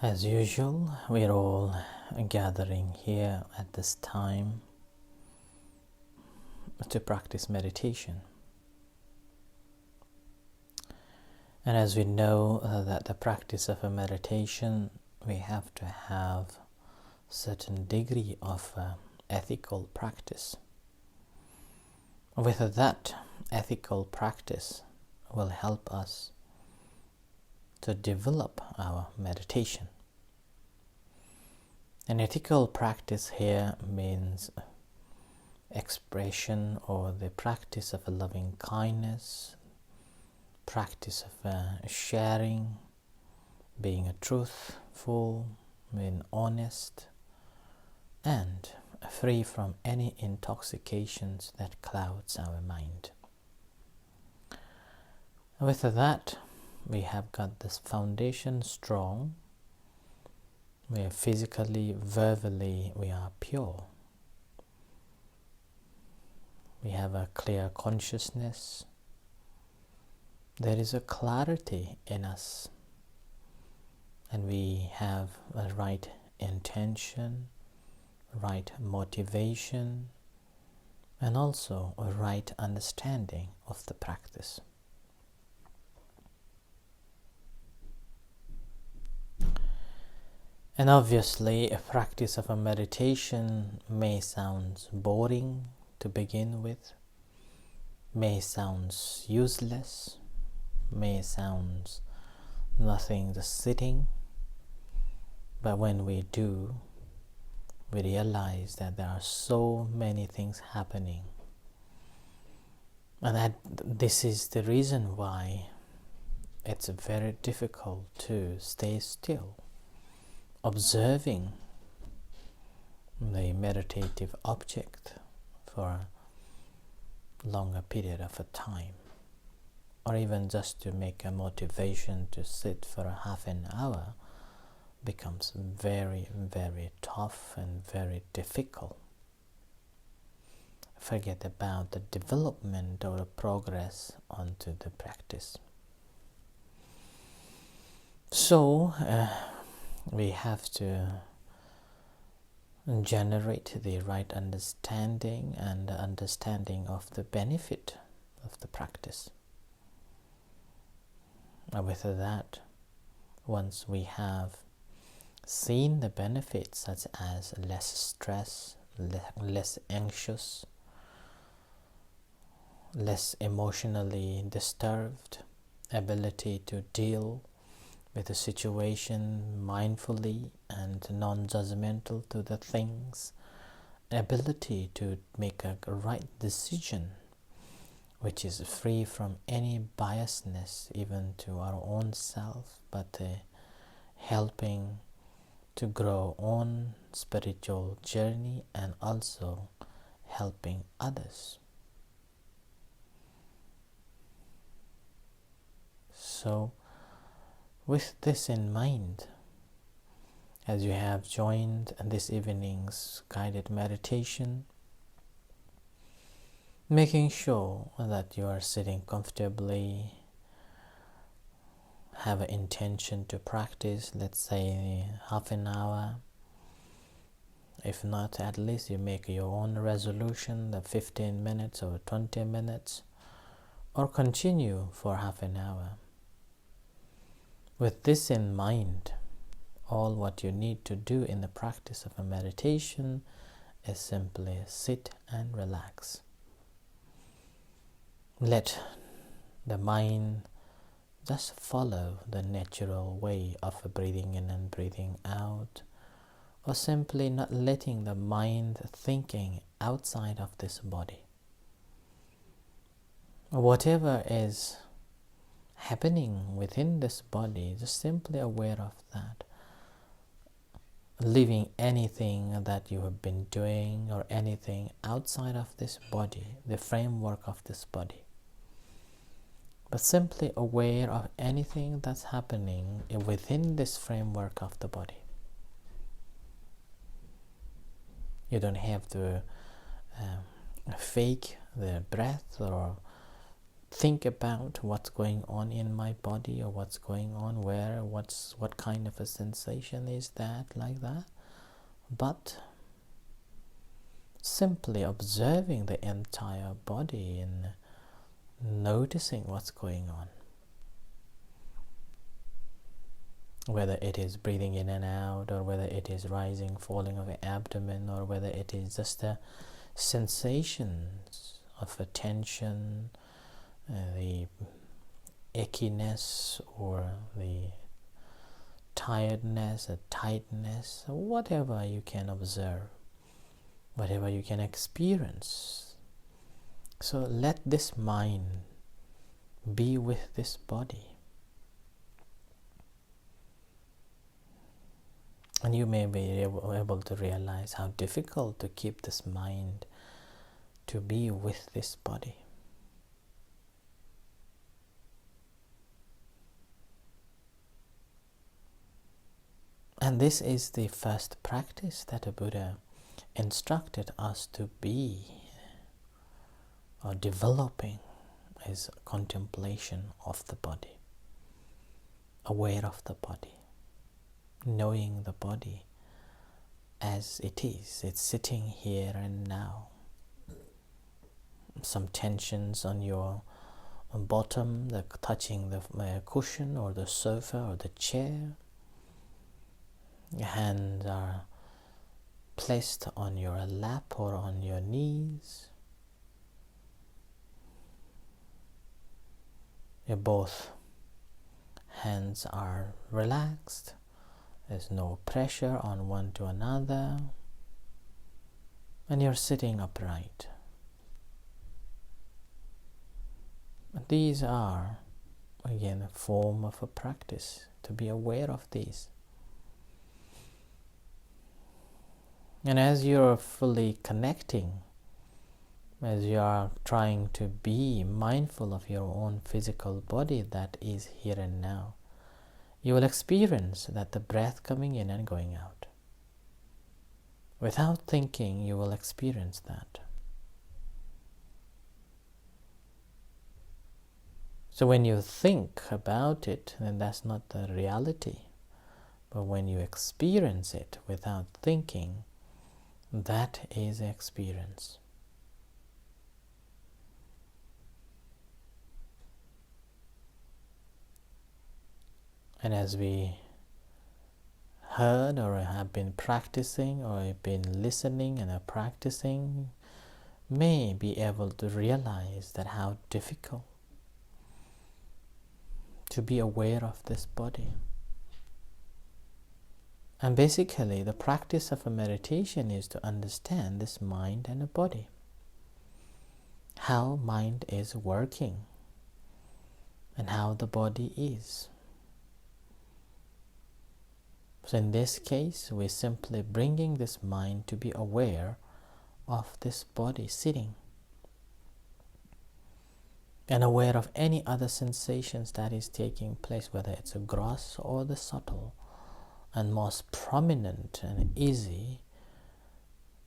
As usual, we're all gathering here at this time to practice meditation. And as we know that the practice of a meditation, we have to have certain degree of ethical practice. With that ethical practice will help us to develop our meditation. An ethical practice here means expression or the practice of a loving kindness, practice of sharing, being a truthful, being honest, and free from any intoxications that clouds our mind. With that, we have got this foundation strong. We are physically, verbally, we are pure. We have a clear consciousness. There is a clarity in us, and we have a right intention, right motivation, and also a right understanding of the practice. And obviously, a practice of a meditation may sound boring to begin with, may sound useless, may sound nothing, just sitting. But when we do, we realize that there are so many things happening. And that this is the reason why it's very difficult to stay still, observing the meditative object for a longer period of a time, or even just to make a motivation to sit for a half an hour becomes very, very tough and very difficult. Forget about the development or the progress onto the practice. So we have to generate the right understanding and understanding of the benefit of the practice. And with that, once we have seen the benefits such as less stress, less anxious, less emotionally disturbed, ability to deal with the situation mindfully and non-judgmental to the things, ability to make a right decision which is free from any biasness even to our own self, but helping to grow on spiritual journey and also helping others. So with this in mind, as you have joined this evening's guided meditation, making sure that you are sitting comfortably, have an intention to practice, let's say half an hour. If not, at least you make your own resolution, the 15 minutes or 20 minutes, or continue for half an hour. With this in mind, all what you need to do in the practice of a meditation is simply sit and relax. Let the mind just follow the natural way of breathing in and breathing out, or simply not letting the mind thinking outside of this body. Whatever is happening within this body, just simply aware of that. Leaving anything that you have been doing or anything outside of this body, the framework of this body. But simply aware of anything that's happening within this framework of the body. You don't have to fake the breath or think about what's going on in my body, or what's going on where, what kind of a sensation is that, like that, but simply observing the entire body and noticing what's going on, whether it is breathing in and out, or whether it is rising, falling of the abdomen, or whether it is just the sensations of a tension, the ickiness, or the tiredness, a tightness, whatever you can observe, whatever you can experience. So let this mind be with this body. And you may be able to realize how difficult to keep this mind to be with this body. And this is the first practice that the Buddha instructed us to be, or developing, is contemplation of the body, aware of the body, knowing the body as it is. It's sitting here and now. Some tensions on your bottom, touching the cushion or the sofa or the chair. Your hands are placed on your lap or on your knees. Your both hands are relaxed. There's no pressure on one to another. And you're sitting upright. These are, again, a form of a practice, to be aware of these. And as you're fully connecting, as you are trying to be mindful of your own physical body that is here and now, you will experience that the breath coming in and going out. Without thinking, you will experience that. So when you think about it, then that's not the reality. But when you experience it without thinking, that is experience. And as we heard or have been practicing or have been listening and are practicing, may be able to realize that how difficult to be aware of this body. And basically the practice of a meditation is to understand this mind and a body, how mind is working and how the body is. So in this case, we're simply bringing this mind to be aware of this body sitting, and aware of any other sensations that is taking place, whether it's a gross or the subtle. And most prominent and easy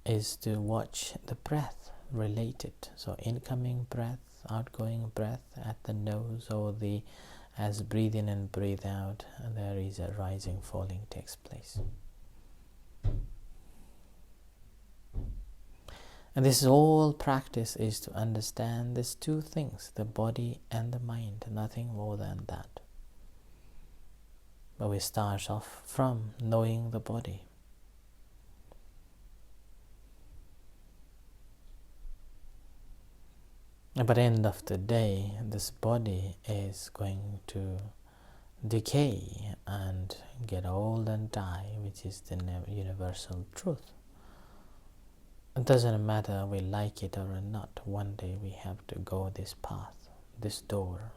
is to watch the breath related. So incoming breath, outgoing breath at the nose, or as breathe in and breathe out, there is a rising, falling takes place. And this is all practice, is to understand these two things, the body and the mind, nothing more than that. But we start off from knowing the body. But at the end of the day, this body is going to decay and get old and die, which is the universal truth. It doesn't matter we like it or not, one day we have to go this path, this door.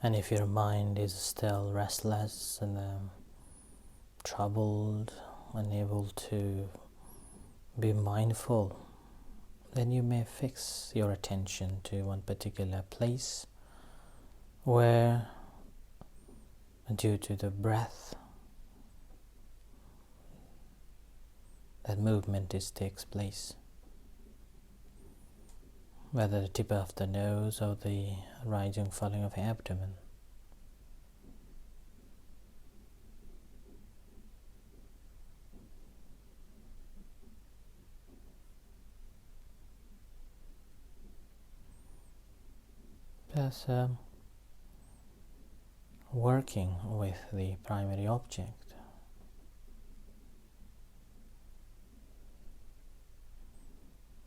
And if your mind is still restless and troubled, unable to be mindful, then you may fix your attention to one particular place where, due to the breath, that movement takes place. Whether the tip of the nose or the rising falling of the abdomen. Just working with the primary object.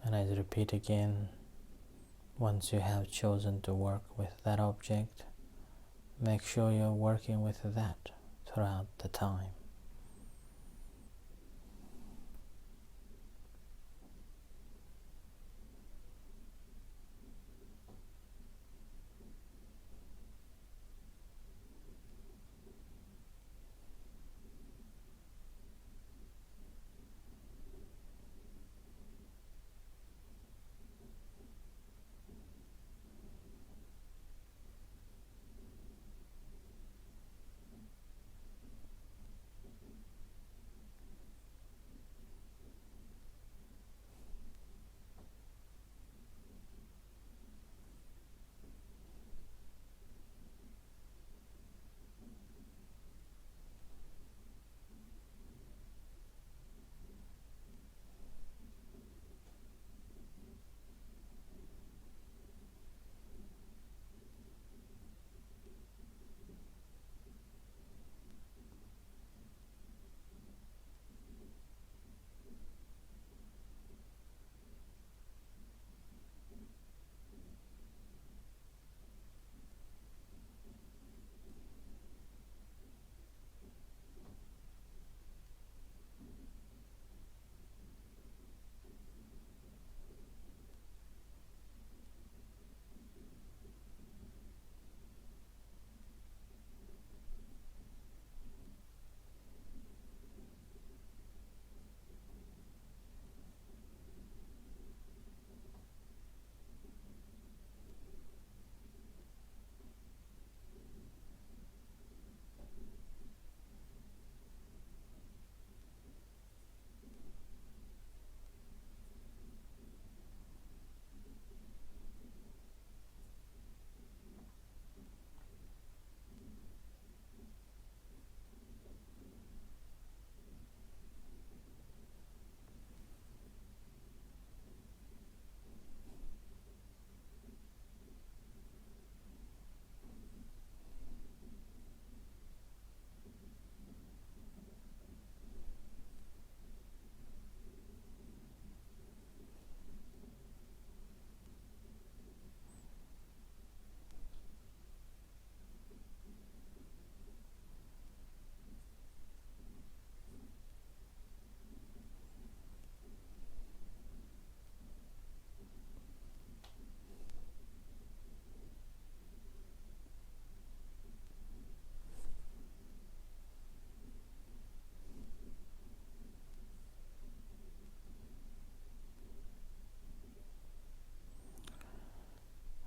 And I repeat again, once you have chosen to work with that object, make sure you're working with that throughout the time.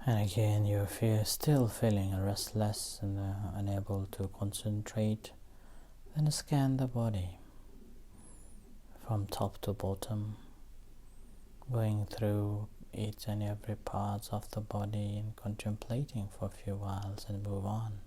And again, you feel still feeling restless and unable to concentrate. Then scan the body from top to bottom, going through each and every part of the body and contemplating for a few whiles and move on.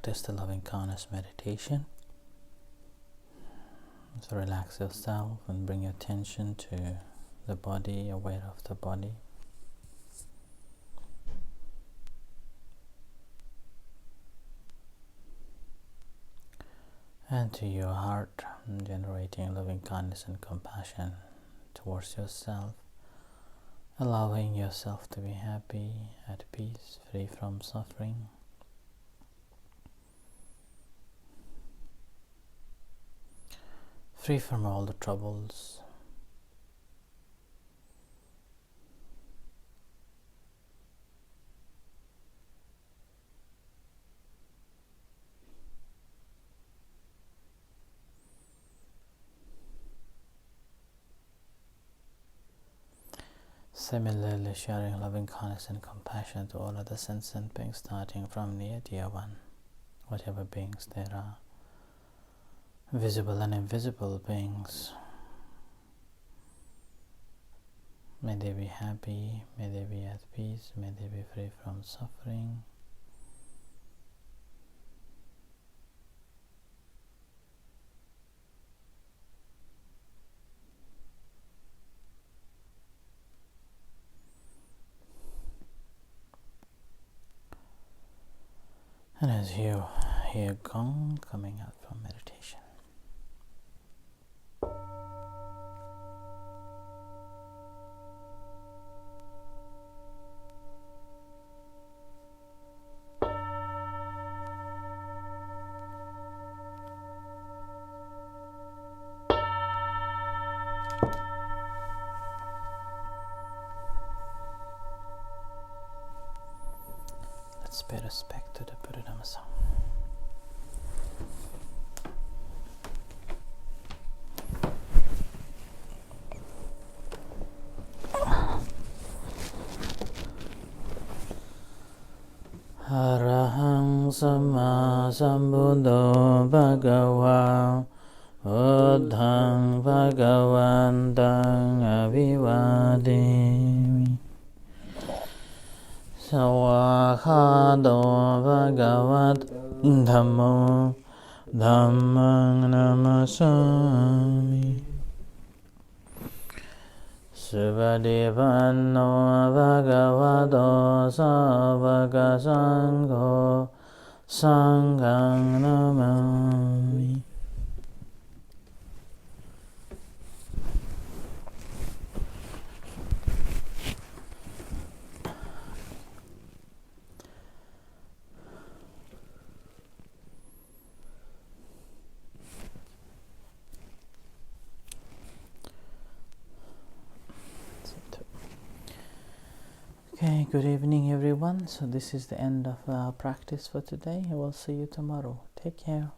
practice the loving kindness meditation. So relax yourself and bring your attention to the body, aware of the body. And to your heart, generating loving kindness and compassion towards yourself, allowing yourself to be happy, at peace, free from suffering. Free from all the troubles. Similarly, sharing loving kindness and compassion to all other sentient beings, starting from near dear one, whatever beings there are, visible and invisible beings. May they be happy, may they be at peace, may they be free from suffering. And as you hear gong coming out from meditation, let's pay respect to the Buddha Dhamma Sangha. Arahang Samma Sambuddho Bhagava Buddhaṃ Bhagavantang Abhivādemi Sawakkhāto Bhagavat Dhammo Dhammaṃ Namasami Subhadipānno Bhagavato Sāvaka Saṅgho Saṅghang Namami. Okay, good evening everyone. So this is the end of our practice for today. I will see you tomorrow. Take care.